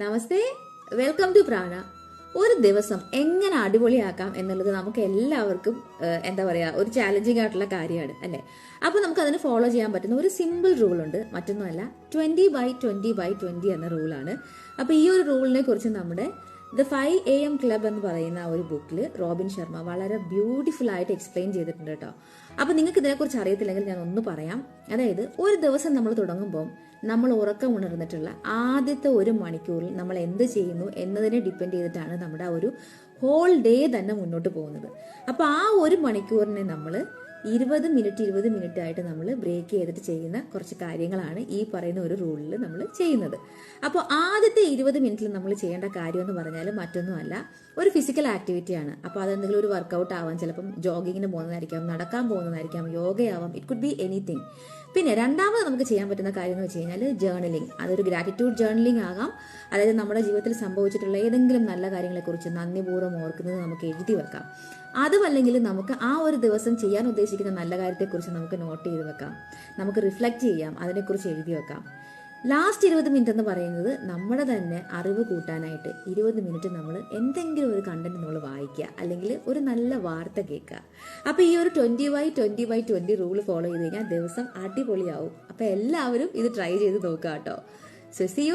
Namaste, welcome to പ്രാണ. ഒരു ദിവസം എങ്ങനെ അടിപൊളിയാക്കാം എന്നുള്ളത് നമുക്ക് എല്ലാവർക്കും എന്താ പറയാ, ഒരു ചാലഞ്ചിങ് ആയിട്ടുള്ള കാര്യമാണ് അല്ലേ. അപ്പൊ നമുക്ക് അതിന് ഫോളോ ചെയ്യാൻ പറ്റുന്ന ഒരു സിമ്പിൾ റൂൾ ഉണ്ട്. മറ്റൊന്നുമല്ല, 20/20/20 എന്ന റൂളാണ്. അപ്പൊ ഈ ഒരു റൂളിനെ കുറിച്ച് നമ്മുടെ ദ 5 AM ക്ലബ് എന്ന് പറയുന്ന ഒരു ബുക്കിൽ റോബിൻ ശർമ്മ വളരെ ബ്യൂട്ടിഫുൾ ആയിട്ട് എക്സ്പ്ലെയിൻ ചെയ്തിട്ടുണ്ട് കേട്ടോ. അപ്പൊ നിങ്ങൾക്ക് ഇതിനെക്കുറിച്ച് അറിയത്തില്ലെങ്കിൽ ഞാൻ ഒന്ന് പറയാം. അതായത്, ഒരു ദിവസം നമ്മൾ തുടങ്ങുമ്പോൾ നമ്മൾ ഉറക്കം ഉണർന്നിട്ടുള്ള ആദ്യത്തെ 1 മണിക്കൂറിൽ നമ്മൾ എന്ത് ചെയ്യുന്നു എന്നതിനെ ഡിപ്പെൻഡ് ചെയ്തിട്ടാണ് നമ്മുടെ ഒരു ഹോൾ ഡേ തന്നെ മുന്നോട്ട് പോകുന്നത്. അപ്പൊ ആ 1 മണിക്കൂറിനെ നമ്മൾ 20 മിനിറ്റ് ആയിട്ട് നമ്മൾ ബ്രേക്ക് ചെയ്തിട്ട് ചെയ്യുന്ന കുറച്ച് കാര്യങ്ങളാണ് ഈ പറയുന്ന ഒരു റൂളിൽ നമ്മൾ ചെയ്യുന്നത്. അപ്പോൾ ആദ്യത്തെ 20 മിനിറ്റിൽ നമ്മൾ ചെയ്യേണ്ട കാര്യം എന്ന് പറഞ്ഞാൽ മറ്റൊന്നുമല്ല, ഒരു ഫിസിക്കൽ ആക്ടിവിറ്റിയാണ്. അപ്പോൾ അതെന്തെങ്കിലും ഒരു വർക്കൗട്ട് ആവാം, ചിലപ്പം ജോഗിങ്ങിന് പോകുന്നതായിരിക്കാം, നടക്കാൻ പോകുന്നതായിരിക്കാം, യോഗയാവാം, ഇറ്റ് കുഡ് ബി എനിത്തിങ്. പിന്നെ രണ്ടാമത് നമുക്ക് ചെയ്യാൻ പറ്റുന്ന കാര്യം എന്ന് വെച്ച് കഴിഞ്ഞാൽ ജേർണലിംഗ്. അതൊരു ഗ്രാറ്റിറ്റ്യൂഡ് ജേർണലിംഗ് ആകാം. അതായത് നമ്മുടെ ജീവിതത്തിൽ സംഭവിച്ചിട്ടുള്ള ഏതെങ്കിലും നല്ല കാര്യങ്ങളെക്കുറിച്ച് നന്ദിപൂർവ്വം ഓർക്കുന്നത് നമുക്ക് എഴുതി വെക്കാം. അതുമല്ലെങ്കിൽ നമുക്ക് ആ ഒരു ദിവസം ചെയ്യാൻ ഉദ്ദേശിക്കുന്ന നല്ല കാര്യത്തെക്കുറിച്ച് നമുക്ക് നോട്ട് ചെയ്ത് വെക്കാം, നമുക്ക് റിഫ്ലക്റ്റ് ചെയ്യാം, അതിനെക്കുറിച്ച് എഴുതി വെക്കാം. ലാസ്റ്റ് 20 മിനിറ്റ് എന്ന് പറയുന്നത് നമ്മുടെ തന്നെ അറിവ് കൂട്ടാനായിട്ട് 20 മിനിറ്റ് നമ്മൾ എന്തെങ്കിലും ഒരു കണ്ടന്റ് നമ്മൾ വായിക്കുക, അല്ലെങ്കിൽ ഒരു നല്ല വാർത്ത കേൾക്കുക. അപ്പൊ ഈ ഒരു 20/20/20 റൂള് ഫോളോ ചെയ്ത് കഴിഞ്ഞാൽ ദിവസം അടിപൊളിയാവും. അപ്പൊ എല്ലാവരും ഇത് ട്രൈ ചെയ്ത് നോക്കുക കേട്ടോ. So see U.